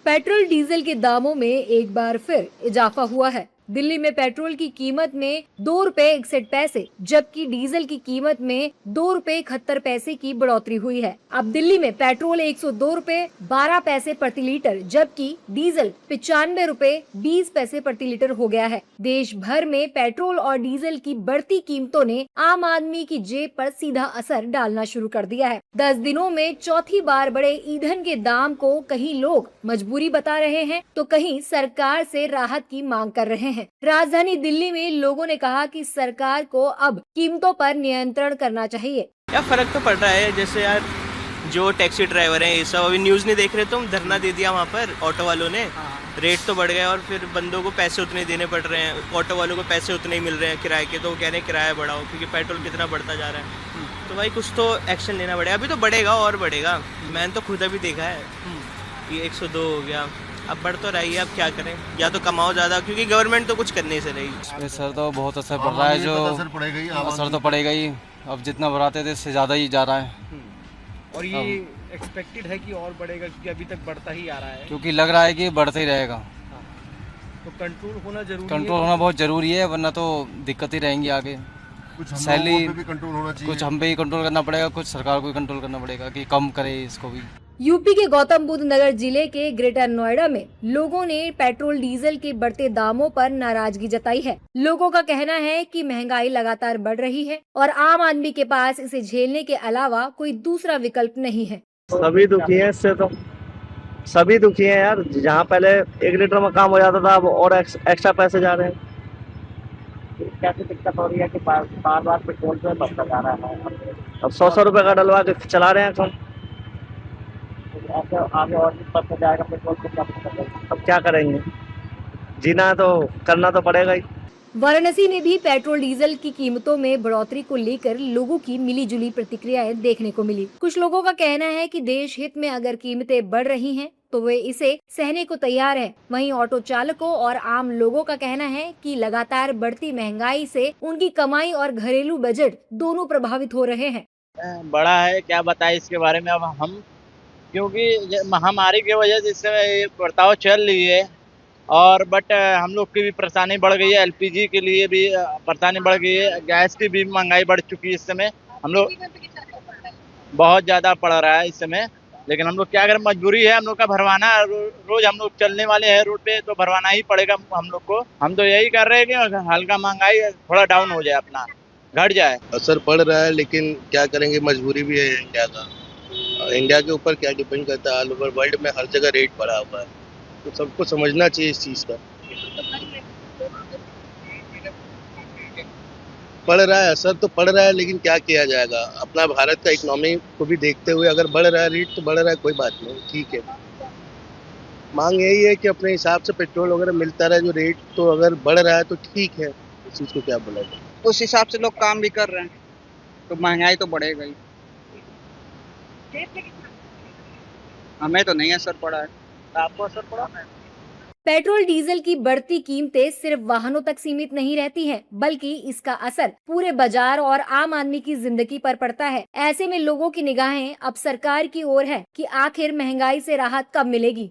Petrol diesel के दामों में एक बार फिर इजाफा हुआ है। दिल्ली में पेट्रोल की कीमत में 2 रुपए 61 पैसे जबकि डीजल की कीमत में 2 रुपए 71 पैसे की बढ़ोतरी हुई है। अब दिल्ली में पेट्रोल 102 रुपए 12 पैसे प्रति लीटर जबकि डीजल 95 रुपए 20 पैसे प्रति लीटर हो गया है। देश भर में पेट्रोल और डीजल की बढ़ती कीमतों ने आम आदमी की जेब पर सीधा असर डालना शुरू कर दिया है। 10 दिनों में चौथी बार बढ़े ईंधन के दाम को कहीं लोग मजबूरी बता रहे हैं तो कहीं सरकार से राहत की मांग कर रहे हैं। राजधानी दिल्ली में लोगों ने कहा कि सरकार को अब कीमतों पर नियंत्रण करना चाहिए। क्या फर्क तो पड़ रहा है, जैसे यार जो टैक्सी ड्राइवर हैं ये सब अभी न्यूज़ नहीं देख रहे, तुम धरना दे दिया वहाँ पर ऑटो वालों ने, रेट तो बढ़ गया और फिर बंदों को पैसे उतने देने पड़ रहे हैं, ऑटो वालों को पैसे उतने ही मिल रहे हैं किराए के, तो वो कह रहे हैं किराया बढ़ाओ क्योंकि पेट्रोल कितना बढ़ता जा रहा है। तो भाई कुछ तो एक्शन लेना पड़ेगा, अभी तो बढ़ेगा और बढ़ेगा। मैंने तो खुद अभी देखा है कि 102 हो गया, अब बढ़ तो रही है, अब क्या करें, या तो कमाओ ज़्यादा क्योंकि गवर्नमेंट तो कुछ करने से रही। सर तो बहुत असर पड़ रहा है, जो असर तो पड़ेगा ही। अब जितना बढ़ाते थे इससे ज़्यादा ही जा रहा है। और ये एक्सपेक्टेड है कि और बढ़ेगा क्योंकि अभी तक बढ़ता ही आ रहा है, क्योंकि लग रहा है कि बढ़ता ही रहेगा। तो कंट्रोल होना जरूरी है। कंट्रोल होना बहुत ज़रूरी है, वरना तो दिक्कत ही रहेंगी आगे। सैलरी कंट्रोल होना चाहिए, कुछ हम पे ही कंट्रोल करना पड़ेगा, कुछ सरकार को ही कंट्रोल करना पड़ेगा कि कम करे इसको भी। यूपी के गौतम बुद्ध नगर जिले के ग्रेटर नोएडा में लोगों ने पेट्रोल डीजल के बढ़ते दामों पर नाराजगी जताई है। लोगों का कहना है कि महंगाई लगातार बढ़ रही है और आम आदमी के पास इसे झेलने के अलावा कोई दूसरा विकल्प नहीं है। सभी दुखी हैं इससे, तो सभी दुखी हैं यार। जहाँ पहले 1 लीटर में काम हो जाता था अब और एक्स्ट्रा पैसे जा रहे हैं। कैसे दिक्कत हो रही है कि बार बार पेट्रोल पे बढ़ता जा रहा है। अब 100 रुपए का डलवा के चला रहे हैं हम। आगे और भी बढ़ता जाएगा पेट्रोल पे, अब क्या करेंगे? जीना है तो करना तो पड़ेगा ही। वाराणसी में भी पेट्रोल डीजल की कीमतों में बढ़ोतरी को लेकर लोगों की मिलीजुली प्रतिक्रियाएं देखने को मिली। कुछ लोगों का कहना है कि देश हित में अगर कीमतें बढ़ रही हैं तो वे इसे सहने को तैयार हैं। वहीं ऑटो चालकों और आम लोगों का कहना है कि लगातार बढ़ती महंगाई से उनकी कमाई और घरेलू बजट दोनों प्रभावित हो रहे हैं। बड़ा है, क्या बताएं इसके बारे में अब हम, क्योंकि ये महामारी की वजह से इससे बर्ताव चल रही है और बट हम लोग की भी परेशानी बढ़ गई है। एलपीजी के लिए भी परेशानी बढ़ गई है, गैस की भी महंगाई बढ़ चुकी है। इस समय हम लोग बहुत ज़्यादा पड़ रहा है इस समय, लेकिन हम लोग क्या करें, मजबूरी है हम लोग का भरवाना। रोज हम लोग चलने वाले हैं रोड पे, तो भरवाना ही पड़ेगा हम लोग को। हम तो यही कर रहे हैं कि हल्का महंगाई थोड़ा डाउन हो जाए, अपना घट जाए। असर पड़ रहा है लेकिन क्या करेंगे, मजबूरी भी है इंडिया का। इंडिया के ऊपर क्या डिपेंड करता है, ऑल ओवर वर्ल्ड में हर जगह रेट बढ़ा हुआ है, तो सबको समझना चाहिए इस चीज़ का। पड़ रहा है, असर तो पड़ रहा है, लेकिन क्या किया जाएगा। अपना भारत का इकोनॉमी को भी देखते हुए अगर बढ़ रहा है रेट तो बढ़ रहा है, कोई बात नहीं, ठीक है। मांग यही है कि अपने हिसाब से पेट्रोल वगैरह मिलता रहे, जो रेट तो अगर बढ़ रहा है तो ठीक है, इस चीज़ को क्या बोला जाए। उस हिसाब से लोग काम भी कर रहे हैं तो महंगाई तो बढ़ेगा ही। हमें तो नहीं असर पड़ा है, आपको असर पड़ा है? पेट्रोल डीजल की बढ़ती कीमतें सिर्फ वाहनों तक सीमित नहीं रहती हैं, बल्कि इसका असर पूरे बाजार और आम आदमी की जिंदगी पर पड़ता है। ऐसे में लोगों की निगाहें अब सरकार की ओर है कि आखिर महंगाई से राहत कब मिलेगी।